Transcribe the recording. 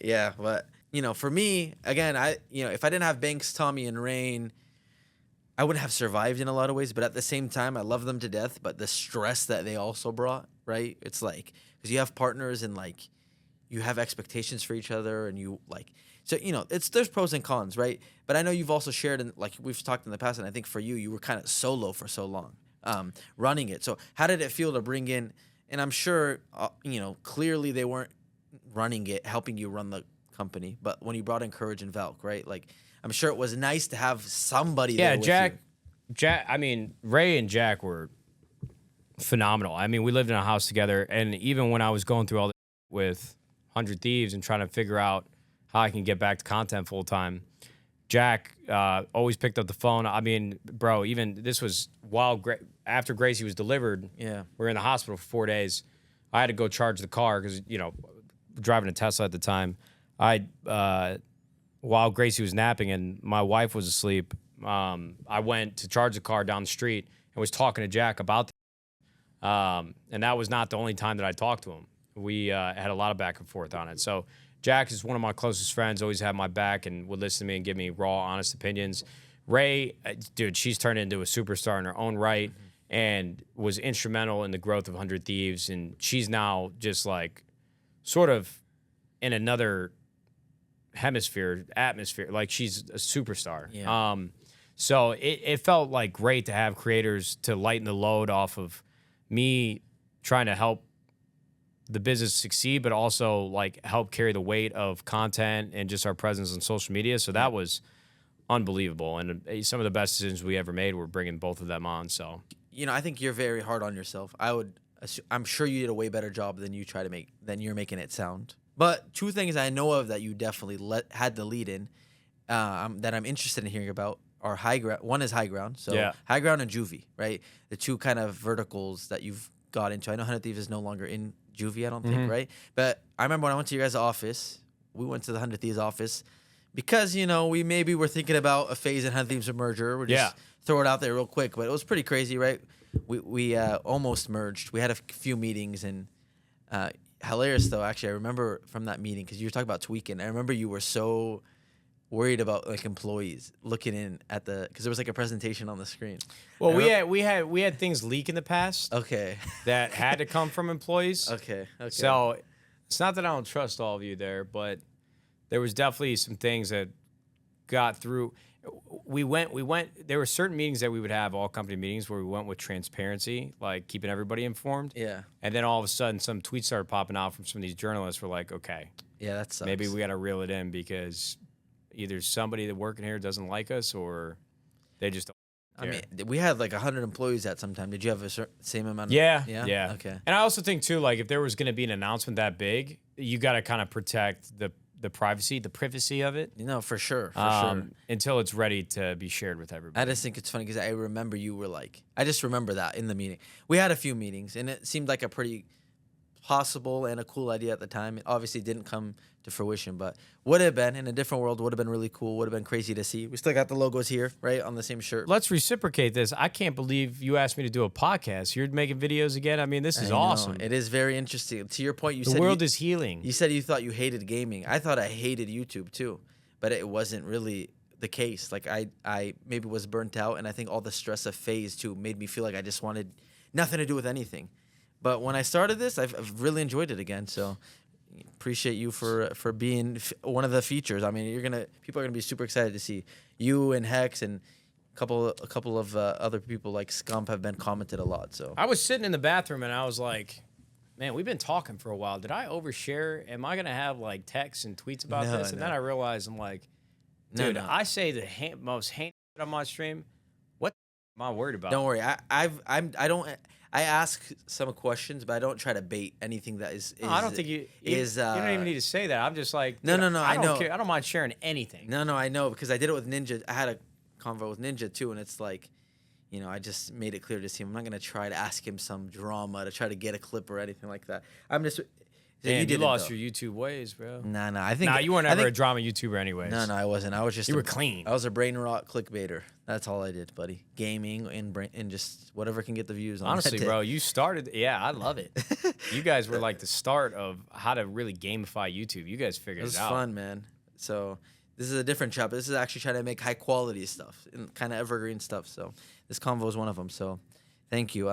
Yeah, but for me, again, if I didn't have Banks, Tommy, and Rain, I wouldn't have survived in a lot of ways. But at the same time, I love them to death. But the stress that they also brought, right? It's like because you have partners and like you have expectations for each other, and you like so there's pros and cons, right? But I know you've also shared and like we've talked in the past, and I think for you were kind of solo for so long, running it. So how did it feel to bring in? And I'm sure clearly they weren't running it, helping you run the company. But when you brought in Courage and Valk, right? Like, I'm sure it was nice to have somebody there with you. Jack, I mean, Ray and Jack were phenomenal. I mean, we lived in a house together, and even when I was going through all this with 100 Thieves and trying to figure out how I can get back to content full time, Jack always picked up the phone. I mean, bro, even this was while after Gracie was delivered. Yeah, we were in the hospital for 4 days. I had to go charge the car because driving a Tesla at the time. While Gracie was napping and my wife was asleep, I went to charge the car down the street and was talking to Jack about and that was not the only time that I talked to him. We had a lot of back and forth on it. So Jack is one of my closest friends, always had my back and would listen to me and give me raw, honest opinions. Ray, dude, she's turned into a superstar in her own right and was instrumental in the growth of 100 Thieves. And she's now just like sort of in another atmosphere. Like she's a superstar. Yeah. So it felt like great to have creators to lighten the load off of me trying to help the business succeed, but also like help carry the weight of content and just our presence on social media. So that was unbelievable. And some of the best decisions we ever made were bringing both of them on. So, I think you're very hard on yourself. I'm sure you did a way better job than you're making it sound. But two things I know of that you definitely had the lead in that I'm interested in hearing about are high ground. One is high ground. So yeah. High ground and juvie, right? The two kind of verticals that you've got into. I know 100 Thieves is no longer in juvie, I don't think, right? But I remember when I went to your guys' office, we went to the 100 Thieves office because, we maybe were thinking about a FaZe and 100 Thieves merger. We're just throw it out there real quick. But it was pretty crazy, right? We almost merged. We had a few meetings and hilarious though. Actually, I remember from that meeting because you were talking about tweaking. I remember you were so worried about like employees looking in at because there was like a presentation on the screen. Well, we had things leak in the past. Okay. That had to come from employees. Okay. So it's not that I don't trust all of you there, but there was definitely some things that got through. We went. There were certain meetings that we would have, all company meetings, where we went with transparency, like keeping everybody informed. Yeah. And then all of a sudden, some tweets started popping out from some of these journalists. We're like, okay, yeah, that sucks. Maybe we got to reel it in because either somebody that working here doesn't like us or they just don't care. I mean, we had like 100 employees at some time. Did you have a same amount? Yeah. Okay. And I also think too, like if there was going to be an announcement that big, you got to kind of protect the privacy of it. For sure. Until it's ready to be shared with everybody. I just think it's funny because I remember you were like, I just remember that in the meeting. We had a few meetings and it seemed like a pretty possible and a cool idea at the time. It obviously didn't come to fruition, but would have been in a different world, would have been really cool, would have been crazy to see. We still got the logos here, right, on the same shirt. Let's reciprocate this. I can't believe you asked me to do a podcast. You're making videos again. I mean, this is awesome. It is very interesting. To your point, the world is healing. You said you thought you hated gaming. I thought I hated YouTube too, but it wasn't really the case. Like I maybe was burnt out, and I think all the stress of FaZe too made me feel like I just wanted nothing to do with anything. But when I started this, I've really enjoyed it again. So appreciate you for being one of the features. I mean, people are gonna be super excited to see you and Hex and a couple of other people like Scump have been commented a lot. So I was sitting in the bathroom and I was like, man, we've been talking for a while. Did I overshare? Am I gonna have like texts and tweets about this? And then I realized I'm like, dude, I say the most heinous shit on my stream. What am I worried about? Don't worry. I ask some questions, but I don't try to bait anything that is. I don't think you don't even need to say that. I'm just like, no. I don't care. I don't mind sharing anything. No, I know because I did it with Ninja. I had a convo with Ninja too, and it's like, I just made it clear to him I'm not gonna try to ask him some drama to try to get a clip or anything like that. It's Damn, you didn't, lost though. your YouTube ways, bro. Nah, I think. You weren't I ever a think, drama YouTuber, anyways. No, I wasn't. I was just. You were clean. I was a brain rot clickbaiter. That's all I did, buddy. Gaming and just whatever can get the views. On Honestly, that bro, day. you started. Yeah, I love it. You guys were like the start of how to really gamify YouTube. You guys figured It was it out. fun, man. So this is a different chapter. This is actually trying to make high quality stuff and kind of evergreen stuff. So this convo is one of them. So thank you.